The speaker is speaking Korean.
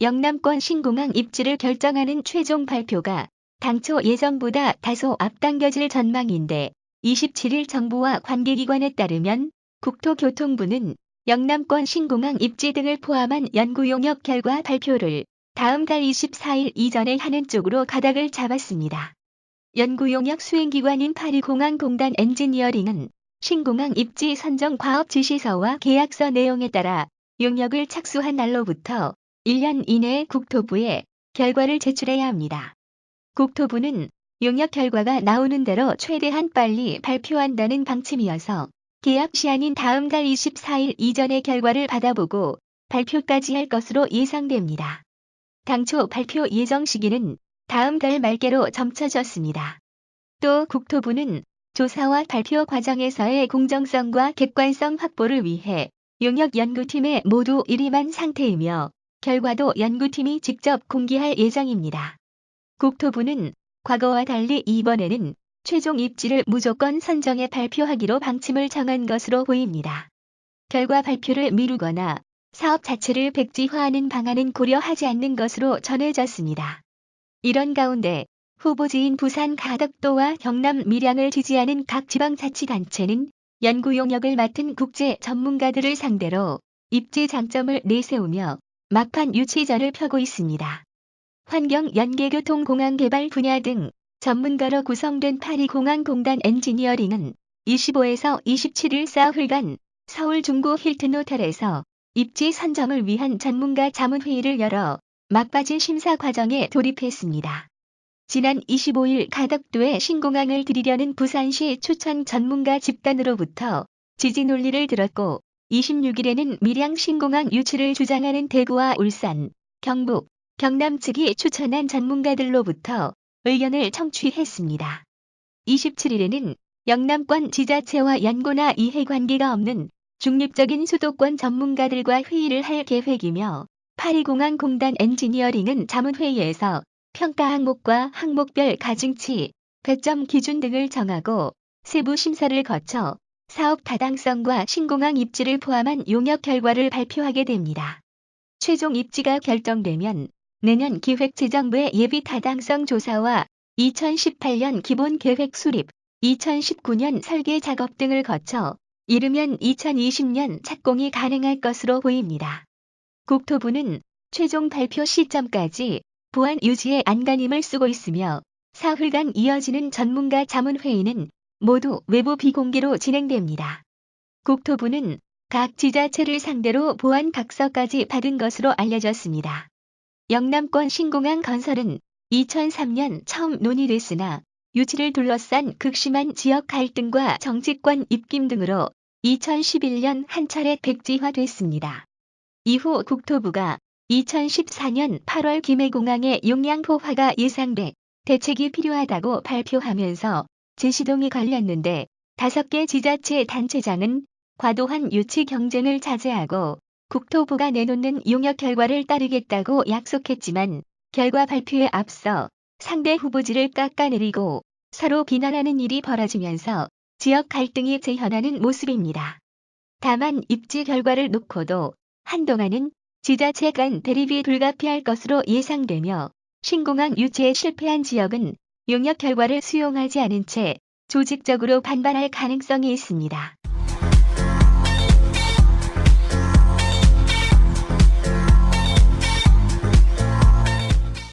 영남권 신공항 입지를 결정하는 최종 발표가 당초 예정보다 다소 앞당겨질 전망인데 27일 정부와 관계기관에 따르면 국토교통부는 영남권 신공항 입지 등을 포함한 연구 용역 결과 발표를 다음 달 24일 이전에 하는 쪽으로 가닥을 잡았습니다. 연구 용역 수행기관인 파리공항공단 엔지니어링은 신공항 입지 선정 과업 지시서와 계약서 내용에 따라 용역을 착수한 날로부터 1년 이내에 국토부에 결과를 제출해야 합니다. 국토부는 용역 결과가 나오는 대로 최대한 빨리 발표한다는 방침이어서 계약 시한인 다음 달 24일 이전에 결과를 받아보고 발표까지 할 것으로 예상됩니다. 당초 발표 예정 시기는 다음 달 말께로 점쳐졌습니다. 또 국토부는 조사와 발표 과정에서의 공정성과 객관성 확보를 위해 용역 연구팀에 모두 일임한 상태이며 결과도 연구팀이 직접 공개할 예정입니다. 국토부는 과거와 달리 이번에는 최종 입지를 무조건 선정해 발표하기로 방침을 정한 것으로 보입니다. 결과 발표를 미루거나 사업 자체를 백지화하는 방안은 고려하지 않는 것으로 전해졌습니다. 이런 가운데 후보지인 부산 가덕도와 경남 밀양을 지지하는 각 지방자치단체는 연구 용역을 맡은 국제 전문가들을 상대로 입지 장점을 내세우며 막판 유치전을 펴고 있습니다. 환경, 연계교통, 공항 개발 분야 등 전문가로 구성된 파리공항공단 엔지니어링은 25에서 27일 사흘간 서울 중구 힐튼 호텔에서 입지 선정을 위한 전문가 자문회의를 열어 막바지 심사 과정에 돌입했습니다. 지난 25일 가덕도에 신공항을 들이려는 부산시 추천 전문가 집단으로부터 지지 논리를 들었고 26일에는 밀양 신공항 유치를 주장하는 대구와 울산, 경북, 경남 측이 추천한 전문가들로부터 의견을 청취했습니다. 27일에는 영남권 지자체와 연고나 이해관계가 없는 중립적인 수도권 전문가들과 회의를 할 계획이며 파리공항공단 엔지니어링은 자문회의에서 평가 항목과 항목별 가중치, 배점 기준 등을 정하고 세부 심사를 거쳐 사업 타당성과 신공항 입지를 포함한 용역 결과를 발표하게 됩니다. 최종 입지가 결정되면 내년 기획재정부의 예비 타당성 조사와 2018년 기본계획 수립, 2019년 설계 작업 등을 거쳐 이르면 2020년 착공이 가능할 것으로 보입니다. 국토부는 최종 발표 시점까지 보안 유지에 안간힘을 쓰고 있으며 사흘간 이어지는 전문가 자문회의는 모두 외부 비공개로 진행됩니다. 국토부는 각 지자체를 상대로 보안 각서까지 받은 것으로 알려졌습니다. 영남권 신공항 건설은 2003년 처음 논의됐으나 유치를 둘러싼 극심한 지역 갈등과 정치권 입김 등으로 2011년 한 차례 백지화됐습니다. 이후 국토부가 2014년 8월 김해공항의 용량 포화가 예상돼 대책이 필요하다고 발표하면서 제시동이 걸렸는데 5개 지자체 단체장은 과도한 유치 경쟁을 자제하고 국토부가 내놓는 용역 결과를 따르겠다고 약속했지만 결과 발표에 앞서 상대 후보지를 깎아내리고 서로 비난하는 일이 벌어지면서 지역 갈등이 재현하는 모습입니다. 다만 입지 결과를 놓고도 한동안은 지자체 간 대립이 불가피할 것으로 예상되며 신공항 유치에 실패한 지역은 용역 결과를 수용하지 않은 채 조직적으로 반발할 가능성이 있습니다.